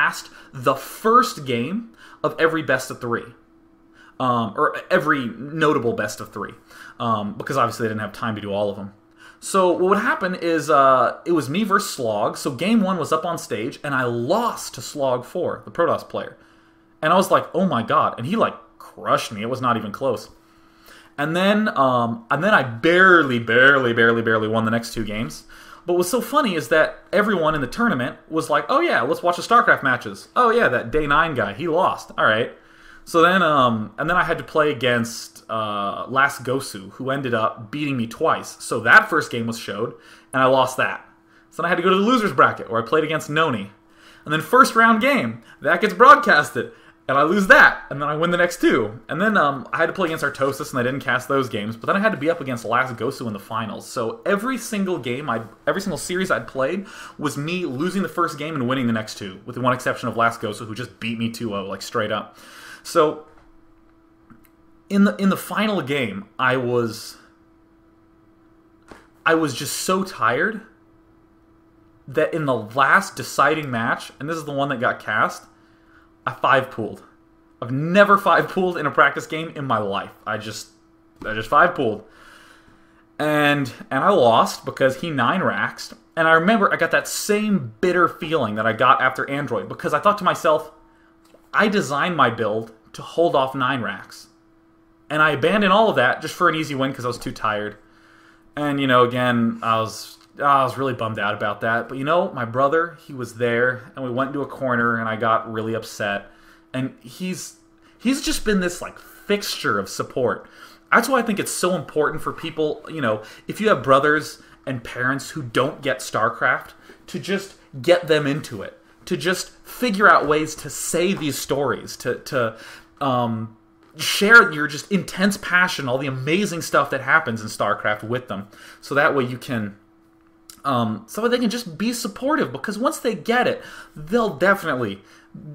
passed the first game of every best of 3. Or every notable best of 3. Because obviously they didn't have time to do all of them. So what would happen is it was me versus Slog. So game 1 was up on stage, and I lost to Slog 4, the Protoss player. And I was like, oh my god. And he like crushed me. It was not even close. And then I barely won the next 2 games. But what's so funny is that everyone in the tournament was like, oh yeah, let's watch the StarCraft matches. Oh yeah, that Day9 guy, he lost. All right. So then, and then I had to play against Last Gosu, who ended up beating me twice. So that first game was showed, and I lost that. So then I had to go to the losers bracket, where I played against Noni. And then first round game, that gets broadcasted, and I lose that, and then I win the next 2. And then I had to play against Artosis, and I didn't cast those games. But then I had to be up against Last Gosu in the finals. So every single game, every single series I'd played was me losing the first game and winning the next 2, with the one exception of Last Gosu, who just beat me 2-0, like straight up. So in the final game, I was just so tired that in the last deciding match, and this is the one that got cast, I 5-pooled. I've never 5-pooled in a practice game in my life. I just 5-pooled. And I lost because he 9-raxed. And I remember I got that same bitter feeling that I got after Android, because I thought to myself, I designed my build to hold off 9-racks. And I abandoned all of that just for an easy win because I was too tired. And, you know, again, I was really bummed out about that. But, you know, my brother, he was there, and we went into a corner, and I got really upset. And he's just been this, like, fixture of support. That's why I think it's so important for people, you know, if you have brothers and parents who don't get StarCraft, to just get them into it. To just figure out ways to say these stories, to share your just intense passion, all the amazing stuff that happens in StarCraft with them, so that way you can, so they can just be supportive, because once they get it, they'll definitely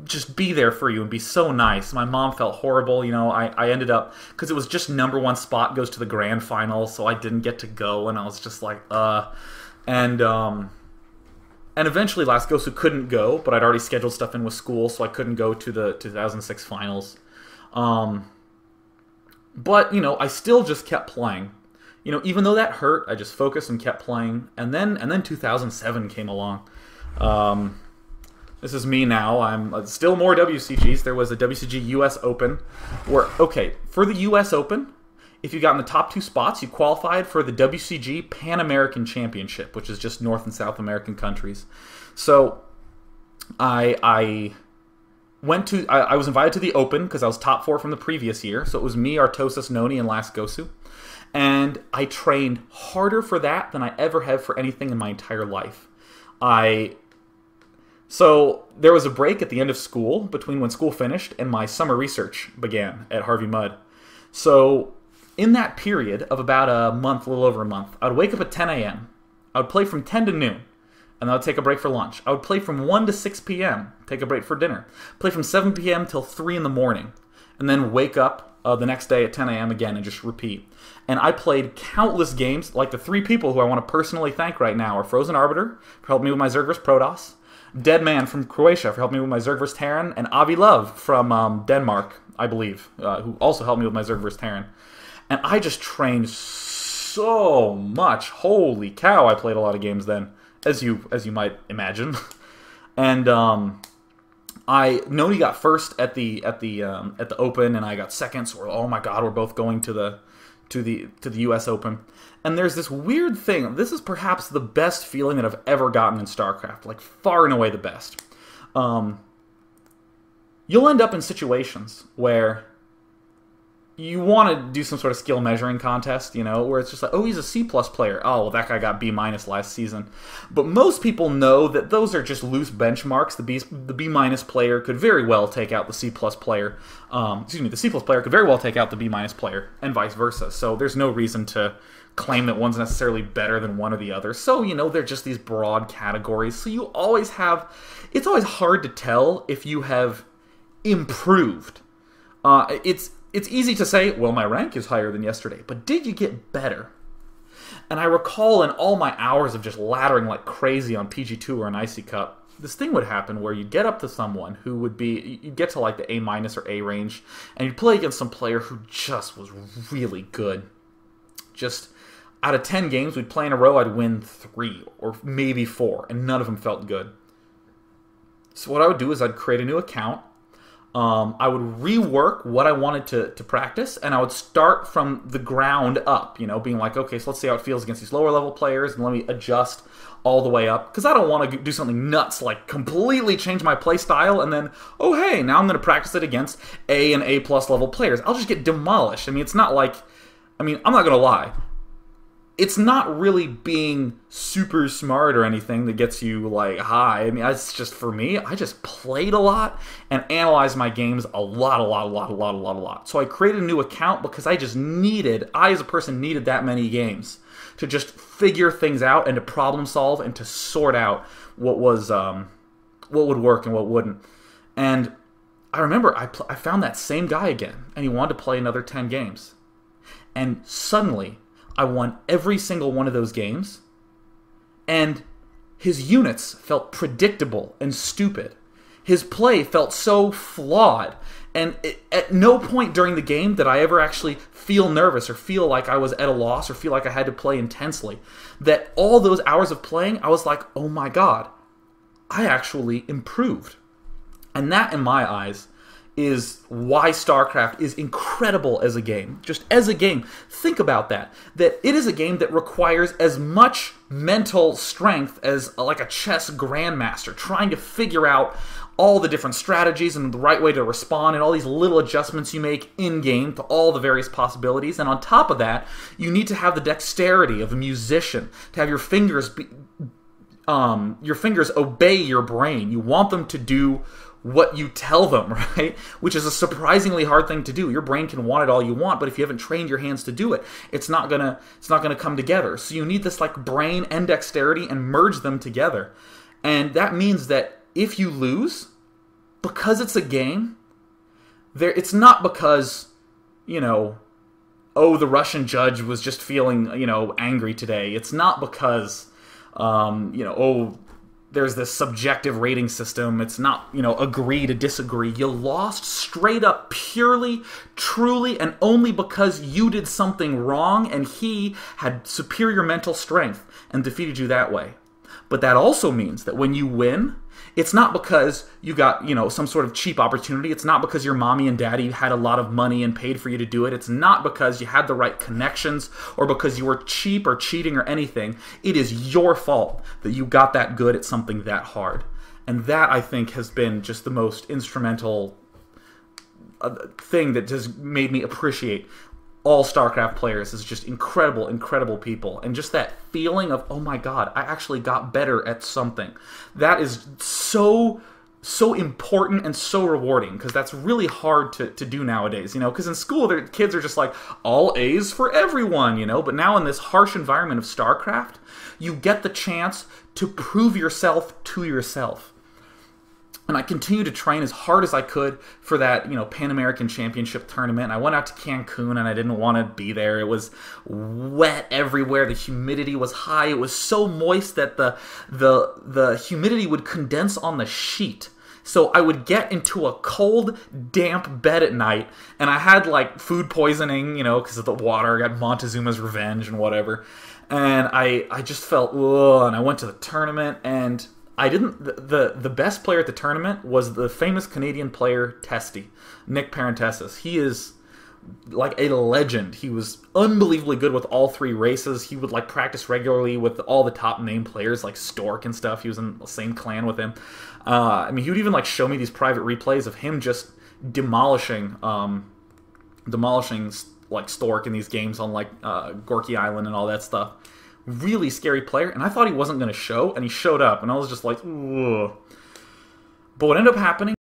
just be there for you and be so nice. My mom felt horrible, you know, I ended up, because it was just #1 spot goes to the Grand Finals, so I didn't get to go, and I was just like, And eventually Last Gosu couldn't go, but I'd already scheduled stuff in with school, so I couldn't go to the 2006 finals. But, you know, I still just kept playing. You know, even though that hurt, I just focused and kept playing. And then 2007 came along. This is me now. I'm still more WCGs. There was a WCG US Open where, okay, for the US Open, if you got in the top 2 spots, you qualified for the WCG Pan American Championship, which is just North and South American countries. So I was invited to the Open because I was top 4 from the previous year. So it was me, Artosis, Noni, and Last Gosu. And I trained harder for that than I ever have for anything in my entire life. So there was a break at the end of school between when school finished and my summer research began at Harvey Mudd. So in that period of about a month, a little over a month, I would wake up at 10 a.m. I would play from 10 to noon, and then I would take a break for lunch. I would play from 1 to 6 p.m., take a break for dinner. Play from 7 p.m. till 3 in the morning, and then wake up the next day at 10 a.m. again and just repeat. And I played countless games, like the 3 people who I want to personally thank right now are Frozen Arbiter for helping me with my Zerg vs. Protoss, Dead Man from Croatia for helping me with my Zerg vs. Terran, and Avi Love from Denmark, I believe, who also helped me with my Zerg vs. Terran. And I just trained so much. Holy cow, I played a lot of games then, as you might imagine. And Noni got first at the Open, and I got second. So oh my god, we're both going to the US Open. And there's this weird thing. This is perhaps the best feeling that I've ever gotten in StarCraft, like far and away the best. You'll end up in situations where you want to do some sort of skill measuring contest, you know, where it's just like, oh, he's a C+ player. Oh, well, that guy got B- last season. But most people know that those are just loose benchmarks. The B- player could very well take out the C+ player. The C+ player could very well take out the B- player, and vice versa. So there's no reason to claim that one's necessarily better than one or the other. So, you know, they're just these broad categories. So you always have, it's always hard to tell if you have improved. It's easy to say, well, my rank is higher than yesterday, but did you get better? And I recall in all my hours of just laddering like crazy on PG2 or an ICCUP, this thing would happen where you'd get up to someone who would be, you'd get to like the A- or A range, and you'd play against some player who just was really good. Just out of 10 games we'd play in a row, I'd win 3 or maybe 4, and none of them felt good. So what I would do is I'd create a new account. I would rework what I wanted to practice, and I would start from the ground up, you know, being like, okay, so let's see how it feels against these lower level players, and let me adjust all the way up, because I don't want to do something nuts, like completely change my play style, and then, oh hey, now I'm going to practice it against A and A+ level players. I'll just get demolished. I mean, it's not like, I mean, I'm not going to lie. It's not really being super smart or anything that gets you, like, high. I mean, it's just, for me, I just played a lot and analyzed my games a lot. So I created a new account because I as a person needed that many games to just figure things out and to problem solve and to sort out what would work and what wouldn't. And I remember I found that same guy again, and he wanted to play another 10 games. And suddenly, I won every single one of those games, and his units felt predictable and stupid. His play felt so flawed, and at no point during the game did I ever actually feel nervous or feel like I was at a loss or feel like I had to play intensely. That all those hours of playing, I was like, oh my god, I actually improved. And that, in my eyes, is why StarCraft is incredible as a game. Just as a game, think about that. That it is a game that requires as much mental strength as like a chess grandmaster, trying to figure out all the different strategies and the right way to respond and all these little adjustments you make in-game to all the various possibilities. And on top of that, you need to have the dexterity of a musician, to have your fingers obey your brain. You want them to do what you tell them, right? Which is a surprisingly hard thing to do. Your brain can want it all you want, but if you haven't trained your hands to do it, it's not gonna come together. So you need this like brain and dexterity and merge them together. And that means that if you lose, because it's a game, it's not because, you know, oh, the Russian judge was just feeling, you know, angry today. It's not because, you know, oh, there's this subjective rating system. It's not, you know, agree to disagree. You lost straight up, purely, truly, and only because you did something wrong and he had superior mental strength and defeated you that way. But that also means that when you win, it's not because you got, you know, some sort of cheap opportunity. It's not because your mommy and daddy had a lot of money and paid for you to do it. It's not because you had the right connections or because you were cheap or cheating or anything. It is your fault that you got that good at something that hard. And that, I think, has been just the most instrumental thing that just made me appreciate all StarCraft players is just incredible, incredible people. And just that feeling of, oh my god, I actually got better at something. That is so important and so rewarding, because that's really hard to do nowadays, you know, because in school, kids are just like, all A's for everyone, you know, but now in this harsh environment of StarCraft, you get the chance to prove yourself to yourself. And I continued to train as hard as I could for that, you know, Pan American Championship tournament. I went out to Cancun and I didn't want to be there. It was wet everywhere. The humidity was high. It was so moist that the humidity would condense on the sheet. So I would get into a cold, damp bed at night, and I had like food poisoning, you know, because of the water. I got Montezuma's revenge and whatever. And I just felt, ugh, and I went to the tournament, and I didn't. The best player at the tournament was the famous Canadian player Testy, Nick Parentesis. He is like a legend. He was unbelievably good with all 3 races. He would like practice regularly with all the top name players like Stork and stuff. He was in the same clan with him. I mean, he would even like show me these private replays of him just demolishing like Stork in these games on like Gorky Island and all that stuff. Really scary player, and I thought he wasn't going to show, and he showed up, and I was just like, ugh. But what ended up happening